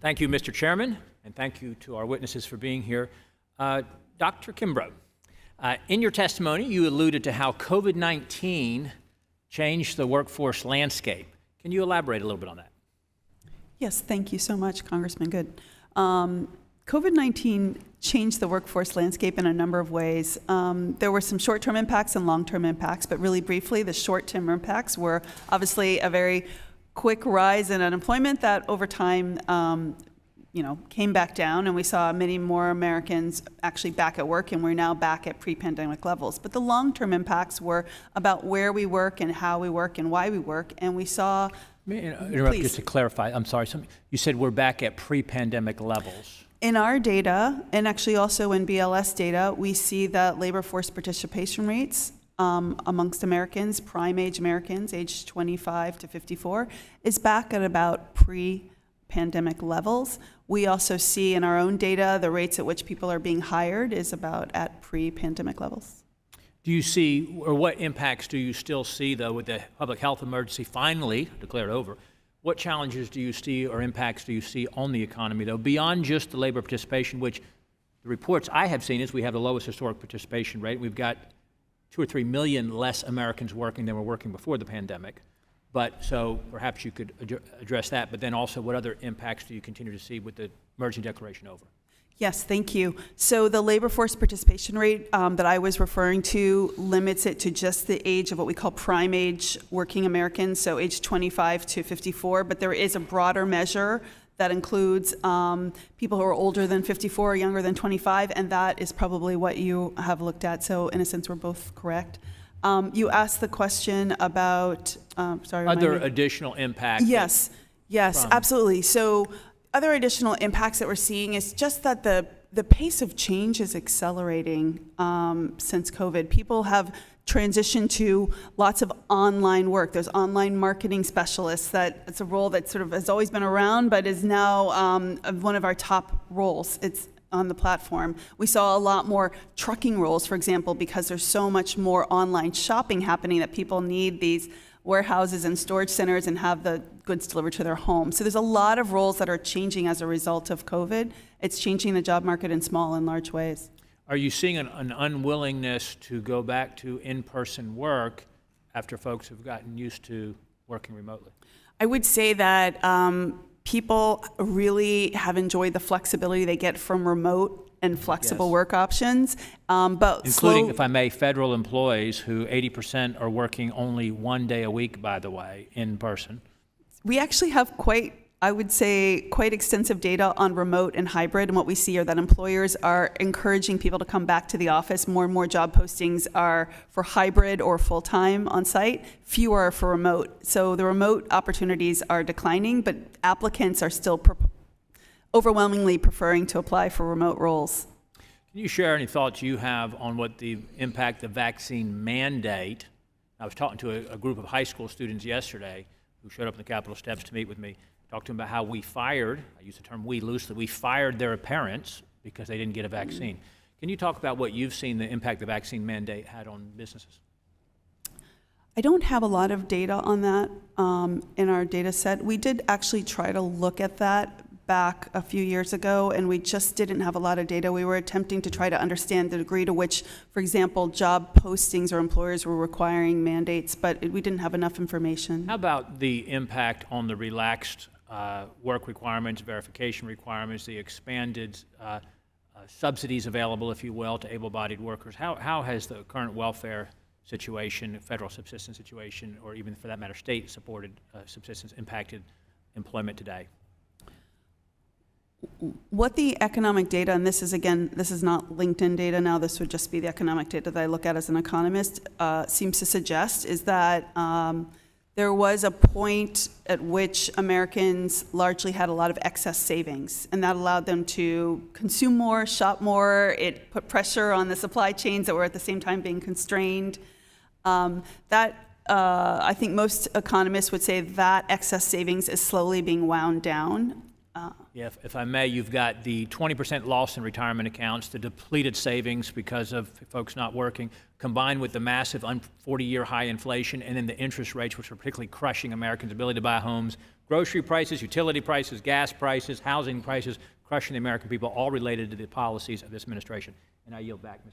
Thank you, Mr. Chairman, and thank you to our witnesses for being here. Dr. Kimbrough, in your testimony, you alluded to how COVID-19 changed the workforce landscape. Can you elaborate a little bit on that? Yes, thank you so much, Congressman Good. COVID-19 changed the workforce landscape in a number of ways. There were some short-term impacts and long-term impacts, but really briefly, the short-term impacts were obviously a very quick rise in unemployment that over time came back down, and we saw many more Americans actually back at work, and we're now back at pre-pandemic levels. But the long-term impacts were about where we work and how we work and why we work, and we saw... May I interrupt just to clarify? I'm sorry. You said we're back at pre-pandemic levels. In our data, and actually also in BLS data, we see that labor force participation rates amongst Americans, prime age Americans, aged 25 to 54, is back at about pre-pandemic levels. We also see in our own data the rates at which people are being hired is about at pre-pandemic levels. Do you see, or what impacts do you still see, though, with the public health emergency finally declared over? What challenges do you see or impacts do you see on the economy, though, beyond just the labor participation, which the reports I have seen is we have the lowest historic participation rate. We've got 2 or 3 million less Americans working than were working before the pandemic. But so perhaps you could address that, but then also what other impacts do you continue to see with the emergency declaration over? Yes, thank you. So the labor force participation rate that I was referring to limits it to just the age of what we call prime age working Americans, so age 25 to 54, but there is a broader measure that includes people who are older than 54 or younger than 25, and that is probably what you have looked at. So in a sense, we're both correct. You asked the question about, other additional impacts. Yes, absolutely. So other additional impacts that we're seeing is just that the pace of change is accelerating since COVID. People have transitioned to lots of online work. There's online marketing specialists. It's a role that sort of has always been around, but is now one of our top roles. It's on the platform. We saw a lot more trucking roles, for example, because there's so much more online shopping happening that people need these warehouses and storage centers and have the goods delivered to their home. So there's a lot of roles that are changing as a result of COVID. It's changing the job market in small and large ways. Are you seeing an unwillingness to go back to in-person work after folks have gotten used to working remotely? I would say that people really have enjoyed the flexibility they get from remote and flexible work options, but including, if I may, federal employees who 80% are working only 1 day a week, by the way, in person. We actually have quite extensive data on remote and hybrid, and what we see are that employers are encouraging people to come back to the office. More and more job postings are for hybrid or full-time on-site, fewer are for remote. So the remote opportunities are declining, but applicants are still overwhelmingly preferring to apply for remote roles. Can you share any thoughts you have on what the impact of vaccine mandate? I was talking to a group of high school students yesterday who showed up in the Capitol steps to meet with me. Talked to them about how we fired, I use the term we loosely, we fired their parents because they didn't get a vaccine. Can you talk about what you've seen the impact the vaccine mandate had on businesses? I don't have a lot of data on that in our data set. We did actually try to look at that back a few years ago, and we just didn't have a lot of data. We were attempting to try to understand the degree to which, for example, job postings or employers were requiring mandates, but we didn't have enough information. How about the impact on the relaxed work requirements, verification requirements, the expanded subsidies available, if you will, to able-bodied workers? How has the current welfare situation, federal subsistence situation, or even for that matter, state-supported subsistence impacted employment today? What the economic data, and this is not LinkedIn data now, this would just be the economic data that I look at as an economist, seems to suggest is that there was a point at which Americans largely had a lot of excess savings, and that allowed them to consume more, shop more. It put pressure on the supply chains that were at the same time being constrained. I think most economists would say that excess savings is slowly being wound down. Yeah, if I may, you've got the 20% loss in retirement accounts, the depleted savings because of folks not working, combined with the massive 40-year high inflation, and then the interest rates, which are particularly crushing Americans' ability to buy homes, grocery prices, utility prices, gas prices, housing prices, crushing the American people, all related to the policies of this administration. And I yield back, Mr.